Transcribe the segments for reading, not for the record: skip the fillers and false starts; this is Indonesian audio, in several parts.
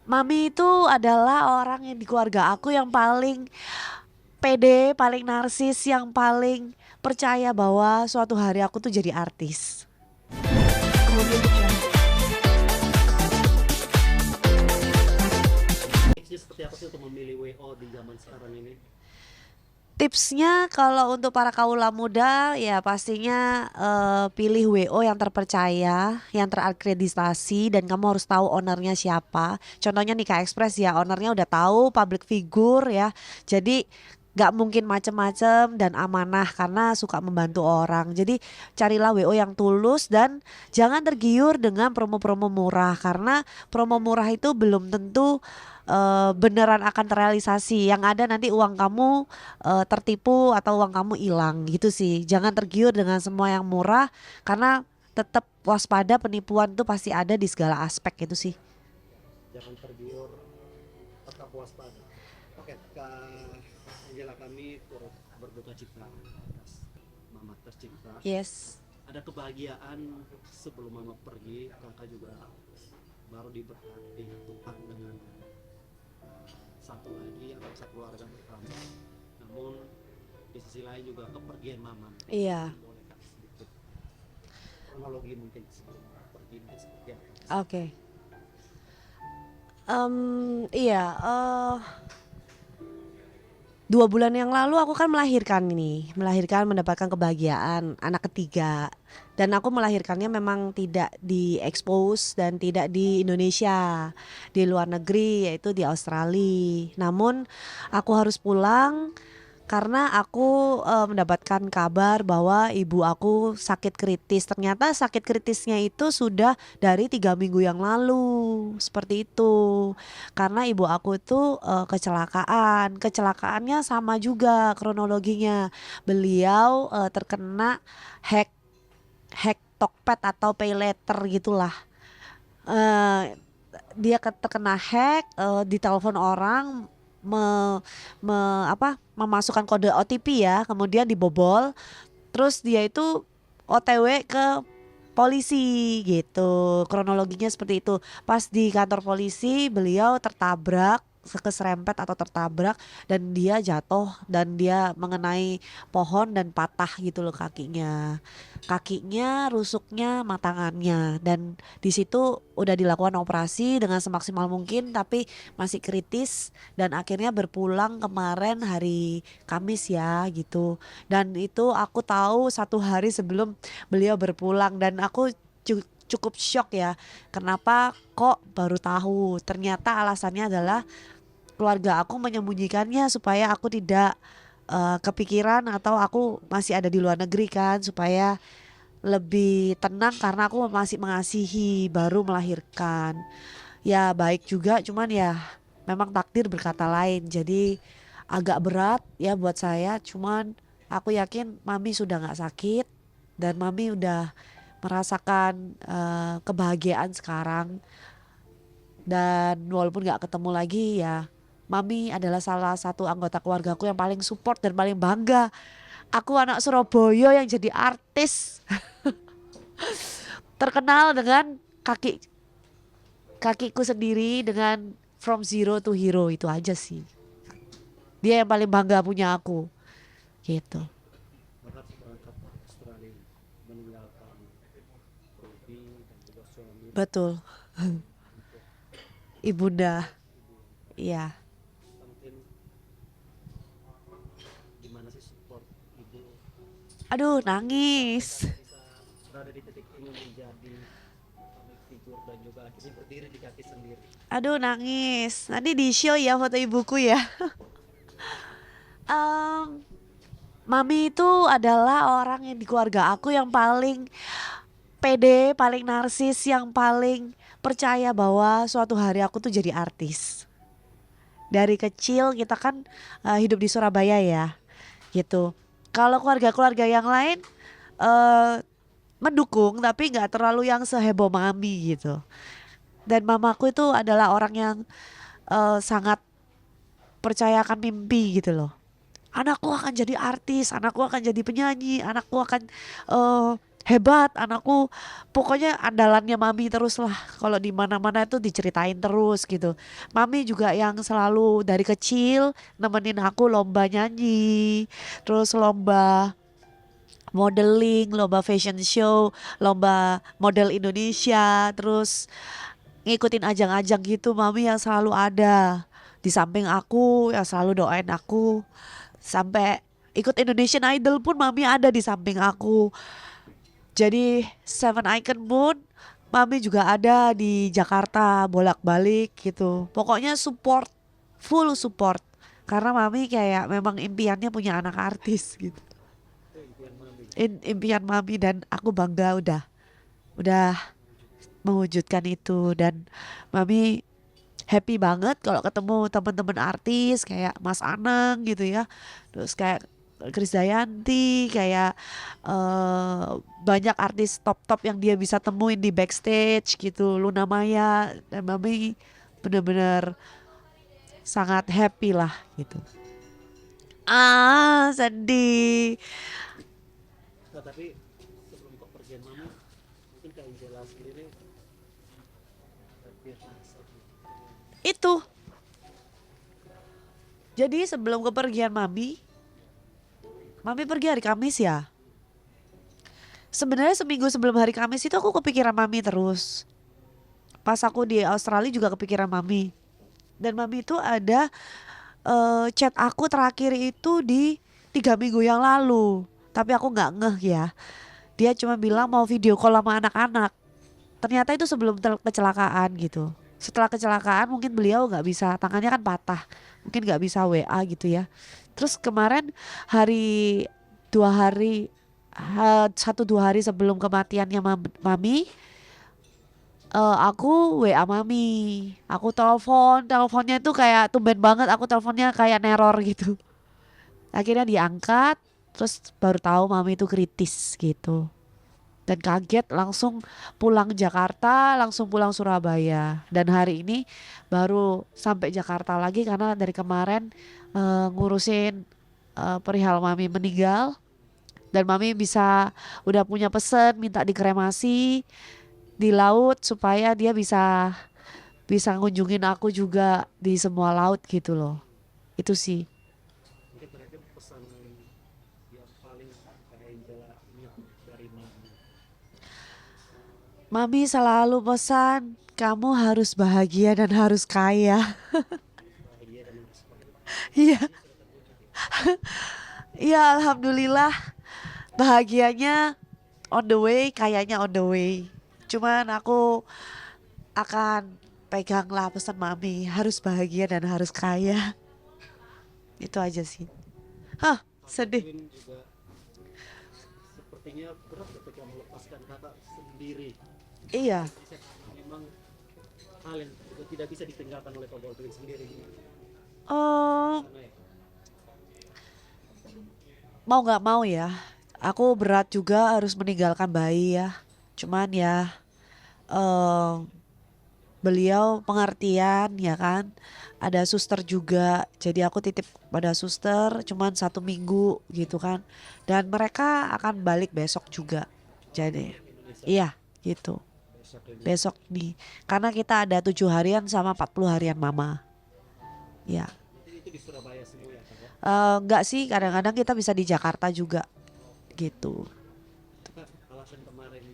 Mami itu adalah orang yang di keluarga aku yang paling pede, paling narsis, yang paling percaya bahwa suatu hari aku tuh jadi artis. Oh gitu ya. Tipsnya seperti apa sih untuk memilih WO di zaman sekarang ini? Tipsnya kalau untuk para kaula muda ya pastinya pilih WO yang terpercaya, yang terakreditasi dan kamu harus tahu ownernya siapa. Contohnya Nika Express ya, ownernya udah tahu, public figure ya. Jadi gak mungkin macem-macem dan amanah karena suka membantu orang. Jadi carilah WO yang tulus dan jangan tergiur dengan promo-promo murah karena promo murah itu belum tentu beneran akan terrealisasi. Yang ada nanti uang kamu tertipu atau uang kamu hilang gitu sih. Jangan tergiur dengan semua yang murah karena tetap waspada, penipuan tuh pasti ada di segala aspek itu sih. Jangan tergiur, tetap waspada. Oke, Kak Angela, kami turut berduka cita atas Mama tercipta. Yes. Ada kebahagiaan sebelum Mama pergi, Kakak juga baru diberkati Tuhan dengan satu lagi anggota keluarga bertambah. Namun di sisi lain juga kepergian Mama. Iya. Boleh Kak sedikit kronologi mungkin sebelum pergi mungkin seperti apa? Oke. Iya. 2 bulan yang lalu aku kan melahirkan ini, melahirkan mendapatkan kebahagiaan anak ketiga. Dan aku melahirkannya memang tidak diekspos dan tidak di Indonesia, di luar negeri yaitu di Australia. Namun aku harus pulang karena aku mendapatkan kabar bahwa ibu aku sakit kritis. Ternyata sakit kritisnya itu sudah dari 3 minggu yang lalu, seperti itu. Karena ibu aku itu kecelakaan. Kecelakaannya sama juga kronologinya. Beliau terkena hack hack Tokped atau pay letter gitulah. Eh, dia terkena hack, ditelepon orang me, memasukkan kode OTP ya, kemudian dibobol, terus dia itu OTW ke polisi gitu. Kronologinya seperti itu. Pas di kantor polisi beliau tertabrak, keserempet atau tertabrak dan dia jatuh dan dia mengenai pohon dan patah gitu loh kakinya. Kakinya, rusuknya, mata tangannya dan di situ udah dilakukan operasi dengan semaksimal mungkin tapi masih kritis dan akhirnya berpulang kemarin hari Kamis ya gitu. Dan itu aku tahu 1 hari sebelum beliau berpulang dan aku cukup shock ya. Kenapa kok baru tahu? Ternyata alasannya adalah keluarga aku menyembunyikannya supaya aku tidak kepikiran atau aku masih ada di luar negeri kan supaya lebih tenang karena aku masih mengasihi baru melahirkan. Ya baik juga cuman ya memang takdir berkata lain. Jadi agak berat ya buat saya cuman aku yakin mami sudah nggak sakit dan mami udah merasakan kebahagiaan sekarang dan walaupun nggak ketemu lagi ya mami adalah salah satu anggota keluargaku yang paling support dan paling bangga. Aku anak Surabaya yang jadi artis terkenal dengan kaki kakiku sendiri dengan from zero to hero itu aja sih. Dia yang paling bangga punya aku gitu. Bahkan berangkat ke Australia meninggalkan Ruby dan juga suami Betul. untuk Ibunda. ibu. Iya. Mungkin gimana sih support ibu Aduh sampai nangis. kakak bisa berada di titik ini menjadi public figure dan juga akhirnya berdiri di kaki sendiri. Aduh nangis. Nanti di show ya foto ibuku ya. Em, Mami itu adalah orang yang di keluarga aku yang paling pede, paling narsis, yang paling percaya bahwa suatu hari aku tuh jadi artis. Dari kecil kita kan hidup di Surabaya ya, gitu. Kalau keluarga-keluarga yang lain eh mendukung tapi nggak terlalu yang seheboh mami gitu. Dan mamaku itu adalah orang yang sangat percayakan mimpi gitu loh. Anakku akan jadi artis, anakku akan jadi penyanyi, anakku akan eh hebat anakku, pokoknya andalannya mami terus lah, kalau di mana-mana itu diceritain terus gitu. Mami juga yang selalu dari kecil nemenin aku lomba nyanyi, terus lomba modeling, lomba fashion show, lomba model Indonesia, terus ngikutin ajang-ajang gitu. Mami yang selalu ada di samping aku, yang selalu doain aku. Sampai ikut Indonesian Idol pun mami ada di samping aku. Jadi Seven Icon pun mami juga ada di Jakarta bolak-balik gitu. Pokoknya support, full support. Karena mami kayak memang impiannya punya anak artis gitu. Itu impian mami. Impian mami, dan aku bangga udah mewujudkan itu. Dan mami happy banget kalau ketemu teman-teman artis kayak Mas Anang gitu ya, terus kayak Krisdayanti, kayak banyak artis top-top yang dia bisa temuin di backstage gitu, Luna Maya. Dan mami bener-bener sangat happy lah gitu. Sedih. Nah, tapi sebelum kepergian mami, mungkin Kak Angela sendiri hampir rasa Itu jadi sebelum kepergian mami pergi hari Kamis ya. Sebenarnya seminggu sebelum hari Kamis itu aku kepikiran mami terus. Pas aku di Australia juga kepikiran mami. Dan mami itu ada chat aku terakhir itu di 3 minggu yang lalu. Tapi aku nggak ngeh ya. Dia cuma bilang mau video call sama anak-anak. Ternyata itu sebelum kecelakaan gitu. Setelah kecelakaan mungkin beliau nggak bisa, tangannya kan patah, mungkin nggak bisa WA gitu ya. Terus kemarin hari 2 hari, 1-2 hari sebelum kematiannya mami, aku WA mami, aku teleponnya itu kayak tumben banget, aku teleponnya kayak neror gitu. Akhirnya diangkat, terus baru tahu mami itu kritis gitu. Dan kaget, langsung pulang Jakarta, langsung pulang Surabaya. Dan hari ini baru sampai Jakarta lagi karena dari kemarin ngurusin perihal mami meninggal. Dan mami udah punya pesen minta dikremasi di laut supaya dia bisa bisa ngunjungin aku juga di semua laut gitu loh. Itu sih. mungkin terakhir pesan yang paling Kak Angela ingat dari mami. Mami selalu pesan, kamu harus bahagia dan harus kaya. Bahagia dan inspirasi. Iya, Ini sudah terwujud ya. iya, alhamdulillah bahagianya on the way, kayaknya on the way. Cuman aku akan peganglah pesan mami, harus bahagia dan harus kaya. Itu aja sih. Hah, Kakak sedih. mungkin juga sepertinya berat ketika melepaskan kakak sendiri. Iya. Memang hal yang juga tidak bisa ditinggalkan oleh Pak Baldwin sendiri. Oh, Karena ya, mau nggak mau ya. Aku berat juga harus meninggalkan bayi ya. Cuman ya, eh beliau pengertian ya kan. Ada suster juga, jadi aku titip pada suster cuman 1 minggu gitu kan. Dan mereka akan balik besok juga. Jadi Indonesia iya gitu. besok ini. Besok nih, karena kita ada 7 harian sama 40 harian mama. Ya, Itu di Surabaya semua ya Kak ya. enggak sih, kadang-kadang kita bisa di Jakarta juga gitu. Kak, alasan kemarin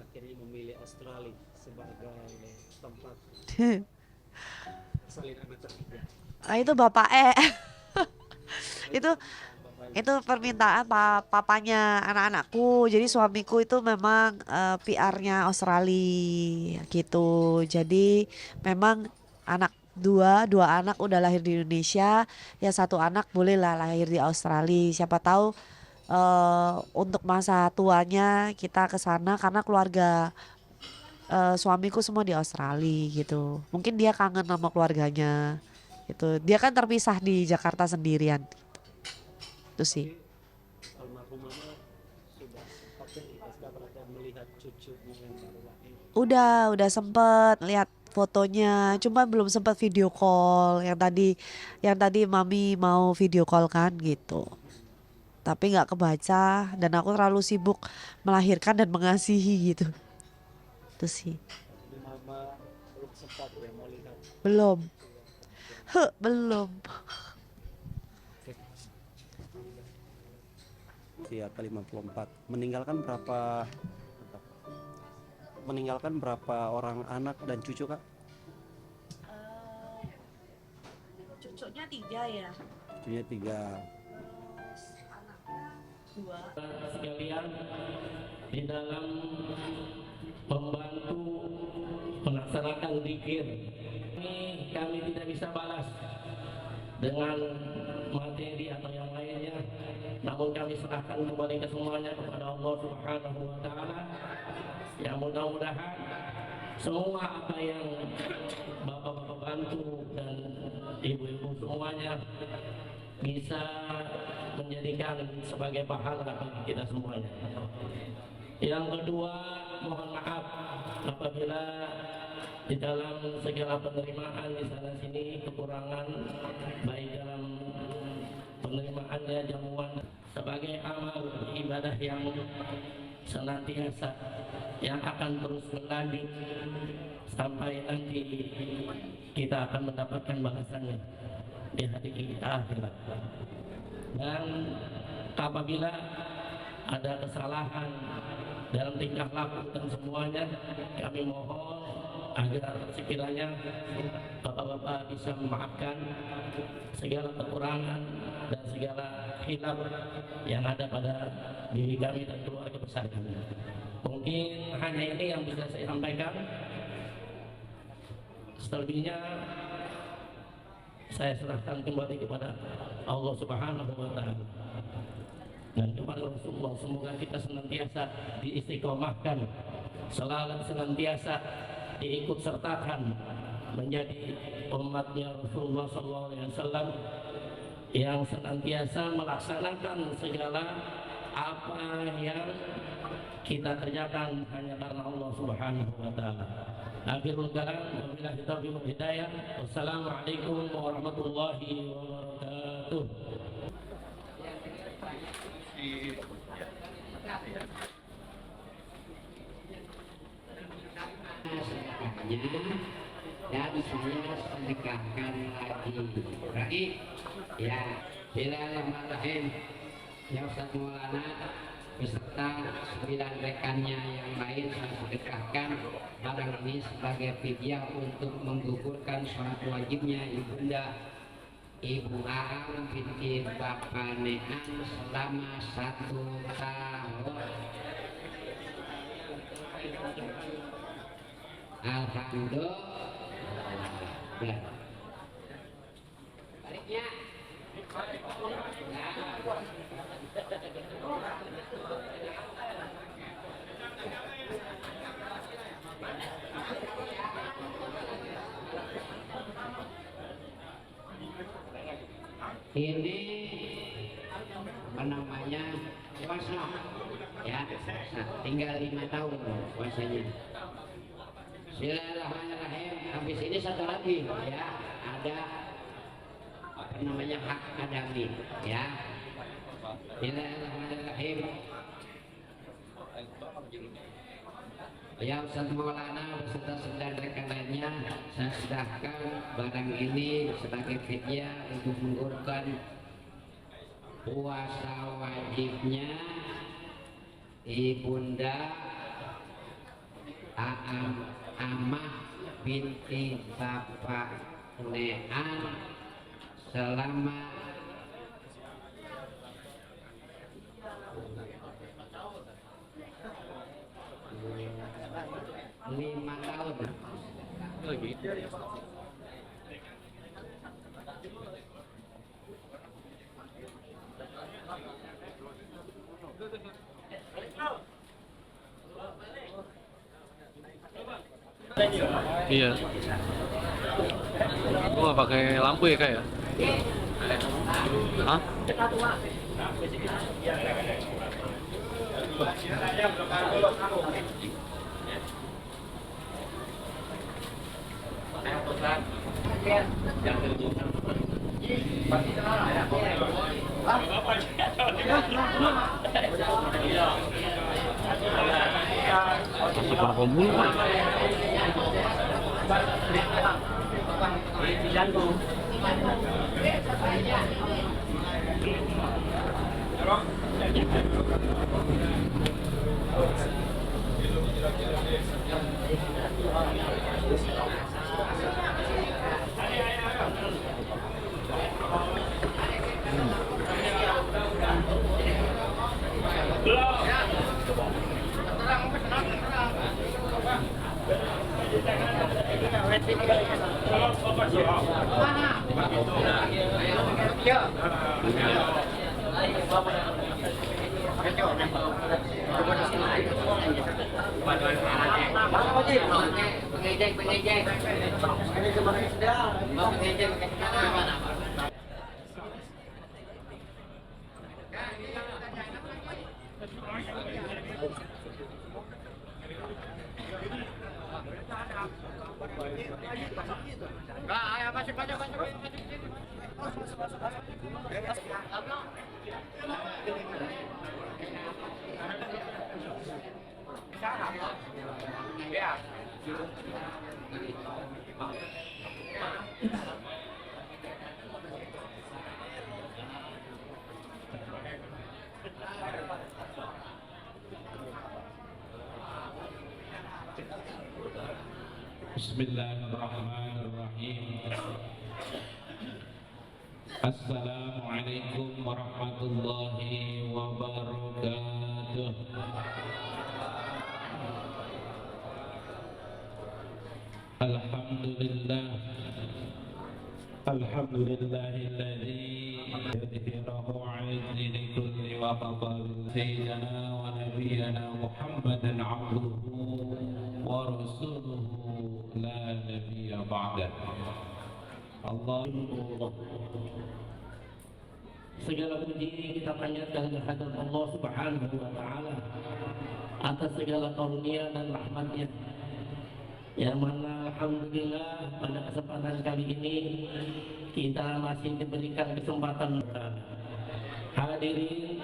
akhirnya memilih Australia sebagai tempat salin anak ketiga. Itu bapak itu Bapaknya. itu permintaan papanya anak-anakku. Jadi suamiku itu memang PR-nya Australia gitu. Jadi memang anak dua anak udah lahir di Indonesia, ya satu anak bolehlah lahir di Australia. Siapa tahu untuk masa tuanya kita ke sana karena keluarga suamiku semua di Australia gitu. Mungkin dia kangen sama keluarganya gitu. Dia kan terpisah di Jakarta sendirian. Itu sih. Tapi almarhum mama sudah sempat kan kita sudah berada melihat cucunya yang baru lahir. Udah sempet lihat fotonya, cuma belum sempat video call. Yang tadi mami mau video call kan gitu. tapi nggak kebaca dan aku terlalu sibuk melahirkan dan mengasihi gitu. Itu sih. Jadi mama belum sempat ya mau lihat. Belum. Belum. Usia ke-54. Meninggalkan berapa orang anak dan cucu, Kak? Cucunya 3 ya. Cucunya 3. Terus anaknya 2. Sekalian di dalam membantu melaksanakan zikir ini kami tidak bisa balas dengan materi atau yang lainnya, namun kami serahkan kembali ke semuanya kepada Allah Subhanahu wa Ta'ala. Ya, mudah-mudahan semua apa yang bapak-bapak bantu dan ibu-ibu semuanya bisa menjadikan sebagai pahala bagi kita semuanya. Yang kedua, mohon maaf apabila di dalam segala penerimaan di sana sini kekurangan, baik dalam penerimaannya jamuan sebagai amal ibadah yang senantiasa yang akan terus berlanjut sampai nanti kita akan mendapatkan balasannya di hari akhirat. Dan apabila ada kesalahan dalam tingkah laku dan semuanya, kami mohon agar sekiranya bapak-bapak bisa memaafkan segala kekurangan dan segala hilaf yang ada pada diri kami dan keluarga besar kami. Mungkin hanya ini yang bisa saya sampaikan. Selebihnya saya serahkan kembali kepada Allah Subhanahu wa Ta'ala dan kepada Rasulullah. Semoga kita senantiasa diistiqomahkan, selalu senantiasa diikut sertakan menjadi umatnya Rasulullah SAW yang senantiasa melaksanakan segala apa yang kita kerjakan hanya karena Allah Subhanahu wa Ta'ala. Akhirul kalam, wabillahi taufiq wal hidayah. Wassalamualaikum warahmatullahi wabarakatuh. Dan saya sedekahkan lagi. Baik, ya. Bismillahirrahmanirrahim. Ya Ustaz Maulana beserta 9 rekannya yang lain saya sedekahkan barang ini sebagai fidyah untuk menggugurkan sholat wajibnya ibunda Ibu Aam binti Bapak Nean selama 1 tahun. Alhamdulillah. Baliknya. Ini apa namanya puasa ya, tinggal 5 tahun puasanya. Bismillahirrahmanirrahim. Habis ini satu lagi ya, ada apa namanya hak adami ya. Bismillahirrahmanirrahim. Ya Ustaz Maulana beserta 9 rekan lainnya saya sedahkan barang ini sebagai fidyah untuk menggugurkan puasa wajibnya Ibunda Aam Amah binti Bapak Nean selama 5 tahun. Oh gitu. Iya. Gua nggak pakai lampu ya kak ya? Hah? Sepak pemulu Pak. Bismillahirrahmanirrahim. Assalamualaikum warahmatullahi wabarakatuh. Alhamdulillah. Alhamdulillahilladzi yudhhirahu 'ala ad-dini kulli wa qadara sayyidina wa nabiyyana Muhammadan 'abduhu wa rasuluhu la nabiyya ba'dah. Allah. Segala puji kita panjatkan kehadirat Allah Subhanahu wa taala atas segala karunia dan rahmatnya. Yang mana alhamdulillah pada kesempatan kali ini kita masih diberikan kesempatan hadirin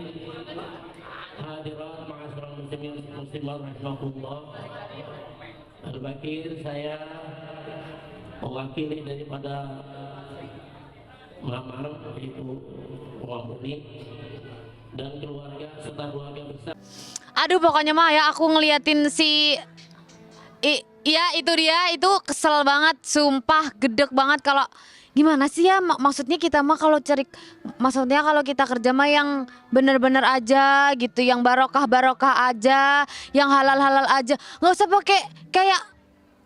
hadirat ma'asyiral muslimin muslimat rahimakumullah. Al-Bakir, saya mewakili daripada Mamar yaitu Muhammadi dan keluarga serta keluarga besar. Aduh pokoknya mah ya aku ngeliatin si iya itu dia, itu kesel banget, sumpah gedek banget. Kalau gimana sih ya, maksudnya kita mah kalau cari, maksudnya kalau kita kerja mah yang bener-bener aja gitu, yang barokah aja, yang halal aja, nggak usah pakai kayak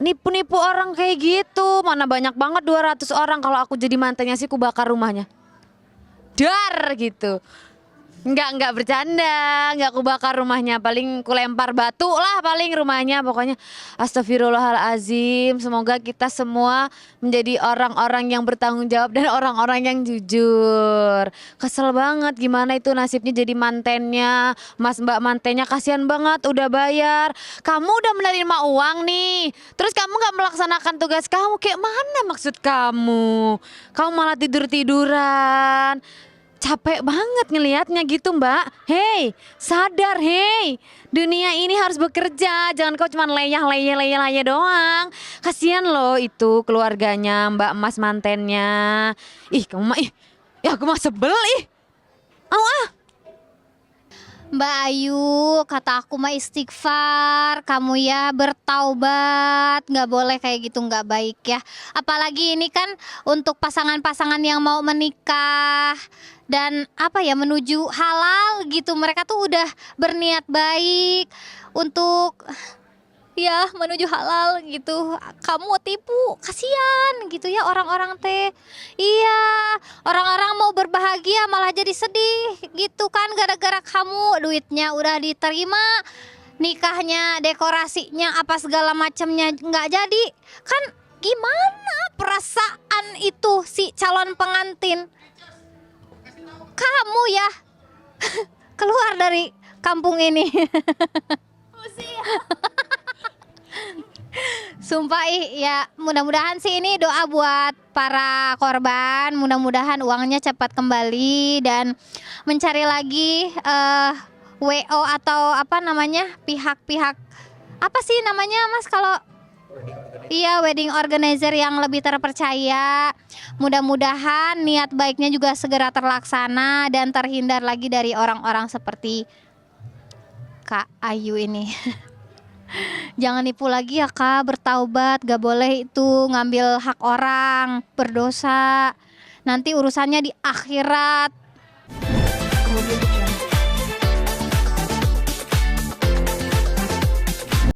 nipu-nipu orang kayak gitu. Mana banyak banget 200 orang, kalau aku jadi mantannya sih ku bakar rumahnya, dar gitu. Enggak bercanda, enggak ku bakar rumahnya, paling ku lempar batu lah paling rumahnya. Pokoknya astagfirullahalazim, semoga kita semua menjadi orang-orang yang bertanggung jawab dan orang-orang yang jujur. Kesel banget gimana itu nasibnya jadi mantennya, mas mbak mantennya, kasihan banget udah bayar. Kamu udah menerima uang nih, terus kamu gak melaksanakan tugas kamu, kayak mana maksud kamu? Kamu malah tidur-tiduran. Capek banget ngelihatnya gitu mbak. Hei sadar, hei dunia ini harus bekerja, jangan kau cuma leyeh doang. Kasihan loh itu keluarganya mbak emas mantennya. Ih kamu mah ya aku mah sebel Mbak Ayu, kata aku mah istighfar, kamu ya bertaubat, nggak boleh kayak gitu, nggak baik ya. Apalagi ini kan untuk pasangan-pasangan yang mau menikah dan apa ya, menuju halal gitu. Mereka tuh udah berniat baik untuk ya menuju halal gitu, kamu tipu, kasihan gitu ya orang-orang teh. Iya, orang-orang mau berbahagia malah jadi sedih gitu kan, gara-gara kamu duitnya udah diterima, nikahnya, dekorasinya, apa segala macamnya nggak jadi. Kan gimana perasaan itu si calon pengantin? Kamu ya keluar dari kampung ini. Sumpah ya mudah-mudahan sih ini doa buat para korban, mudah-mudahan uangnya cepat kembali dan mencari lagi WO atau apa namanya pihak-pihak apa sih namanya Mas kalau iya wedding organizer yang lebih terpercaya. Mudah-mudahan niat baiknya juga segera terlaksana dan terhindar lagi dari orang-orang seperti Kak Ayu ini. Jangan nipu lagi ya Kak, bertaubat, gak boleh itu ngambil hak orang, berdosa. Nanti urusannya di akhirat. Audio Jungle.